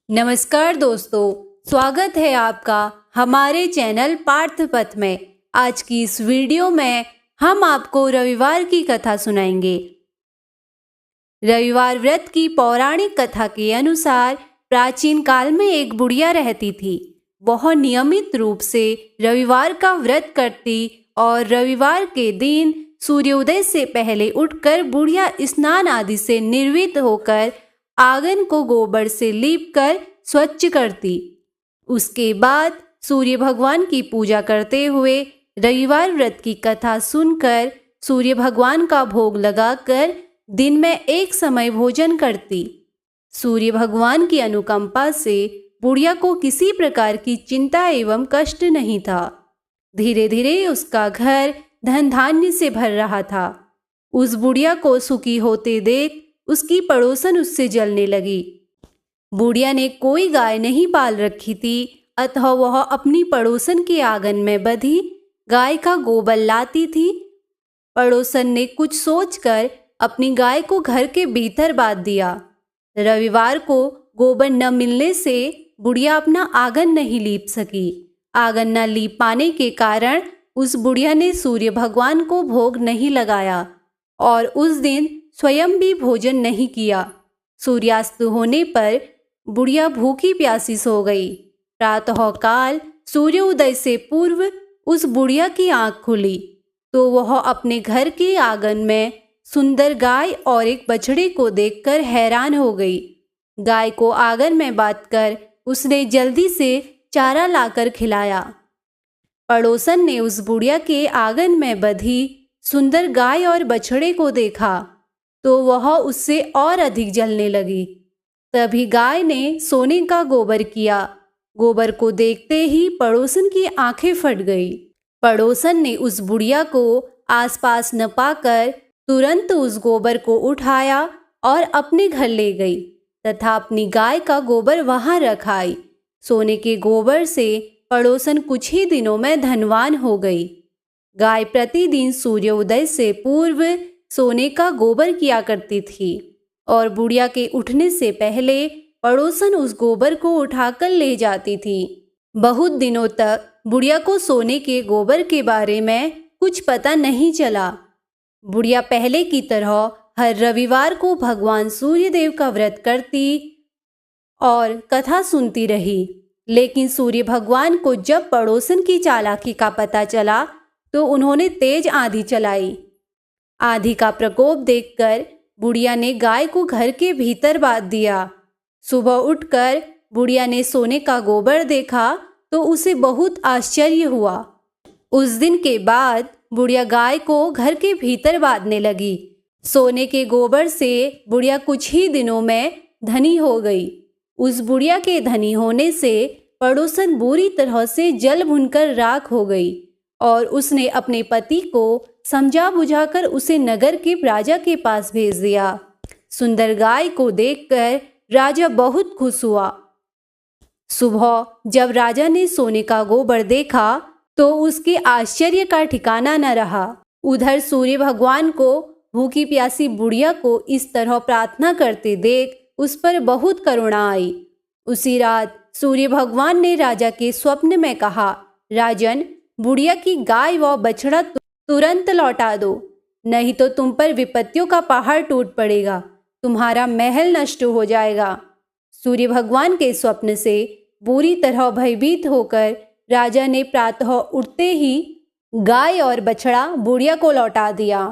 नमस्कार दोस्तों, स्वागत है आपका हमारे चैनल पार्थ पथ में। आज की इस वीडियो में हम आपको रविवार की कथा सुनाएंगे। रविवार व्रत की पौराणिक कथा के अनुसार प्राचीन काल में एक बुढ़िया रहती थी। वह नियमित रूप से रविवार का व्रत करती और रविवार के दिन सूर्योदय से पहले उठकर बुढ़िया स्नान आदि से निर्वृत्त होकर आंगन को गोबर से लीपकर स्वच्छ करती। उसके बाद सूर्य भगवान की पूजा करते हुए रविवार व्रत की कथा सुनकर सूर्य भगवान का भोग लगाकर दिन में एक समय भोजन करती। सूर्य भगवान की अनुकंपा से बुढ़िया को किसी प्रकार की चिंता एवं कष्ट नहीं था। धीरे धीरे उसका घर धन धान्य से भर रहा था। उस बुढ़िया को सुखी होते देख उसकी पड़ोसन उससे जलने लगी। बुढ़िया ने कोई गाय नहीं पाल रखी थी, अतः वह अपनी पड़ोसन के आंगन में बंधी गाय का गोबर लाती थी। पड़ोसन ने कुछ सोचकर अपनी गाय को घर के भीतर बांध दिया। रविवार को गोबर न मिलने से बुढ़िया अपना आंगन नहीं लीप सकी। आंगन न लीप पाने के कारण उस बुढ़िया ने सूर्य भगवान को भोग नहीं लगाया और उस दिन स्वयं भी भोजन नहीं किया। सूर्यास्त होने पर बुढ़िया भूखी प्यासी सो गई। प्रातः काल सूर्योदय से पूर्व उस बुढ़िया की आंख खुली तो वह अपने घर के आंगन में सुंदर गाय और एक बछड़े को देखकर हैरान हो गई। गाय को आंगन में बांधकर उसने जल्दी से चारा लाकर खिलाया। पड़ोसन ने उस बुढ़िया के आंगन में बंधी सुंदर गाय और बछड़े को देखा तो वह उससे और अधिक जलने लगी। तभी गाय ने सोने का गोबर किया। गोबर को देखते ही पड़ोसन की आंखें फट गई। पड़ोसन ने उस बुढ़िया को आसपास न पाकर तुरंत उस गोबर को उठाया और अपने घर ले गई तथा अपनी गाय का गोबर वहां रख आई। सोने के गोबर से पड़ोसन कुछ ही दिनों में धनवान हो गई। गाय प्रतिदिन सूर्योदय से पूर्व सोने का गोबर किया करती थी और बुढ़िया के उठने से पहले पड़ोसन उस गोबर को उठाकर ले जाती थी। बहुत दिनों तक बुढ़िया को सोने के गोबर के बारे में कुछ पता नहीं चला। बुढ़िया पहले की तरह हर रविवार को भगवान सूर्यदेव का व्रत करती और कथा सुनती रही। लेकिन सूर्य भगवान को जब पड़ोसन की चालाकी का पता चला तो उन्होंने तेज आंधी चलाई। आंधी का प्रकोप देखकर बुढ़िया ने गाय को घर के भीतर बांध दिया। सुबह उठकर बुढ़िया ने सोने का गोबर देखा तो उसे बहुत आश्चर्य हुआ। उस दिन के बाद बुढ़िया गाय को घर के भीतर बांधने लगी। सोने के गोबर से बुढ़िया कुछ ही दिनों में धनी हो गई। उस बुढ़िया के धनी होने से पड़ोसन बुरी तरह से जल भुनकर राख हो गई और उसने अपने पति को समझा बुझाकर उसे नगर के राजा के पास भेज दिया। सुंदर गाय को देखकर राजा बहुत खुश हुआ। सुबह जब राजा ने सोने का गोबर देखा तो उसके आश्चर्य का ठिकाना न रहा। उधर सूर्य भगवान को भूखी प्यासी बुढ़िया को इस तरह प्रार्थना करते देख उस पर बहुत करुणा आई। उसी रात सूर्य भगवान ने राजा के स्वप्न में कहा, राजन, बुढ़िया की गाय व बछड़ा तुरंत लौटा दो, नहीं तो तुम पर विपत्तियों का पहाड़ टूट पड़ेगा, तुम्हारा महल नष्ट हो जाएगा। सूर्य भगवान के स्वप्न से बुरी तरह भयभीत होकर राजा ने प्रातः उठते ही गाय और बछड़ा बुढ़िया को लौटा दिया।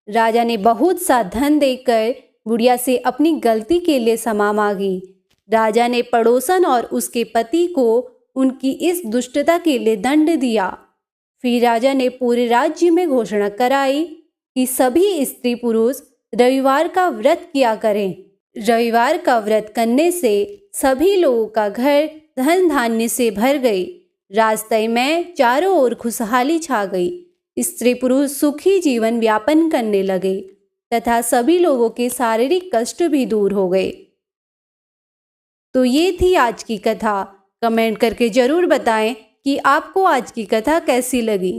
राजा ने बहुत सा धन देकर बुढ़िया से अपनी गलती के लिए क्षमा मांगी। राजा ने पड़ोसन और उसके पति को उनकी इस दुष्टता के लिए दंड दिया। फिर राजा ने पूरे राज्य में घोषणा कराई कि सभी स्त्री पुरुष रविवार का व्रत किया करें। रविवार का व्रत करने से सभी लोगों का घर धन धान्य से भर गई। रास्ते में चारों ओर खुशहाली छा गई। स्त्री पुरुष सुखी जीवन व्यापन करने लगे तथा सभी लोगों के शारीरिक कष्ट भी दूर हो गए। तो ये थी आज की कथा। कमेंट करके जरूर बताएं कि आपको आज की कथा कैसी लगी।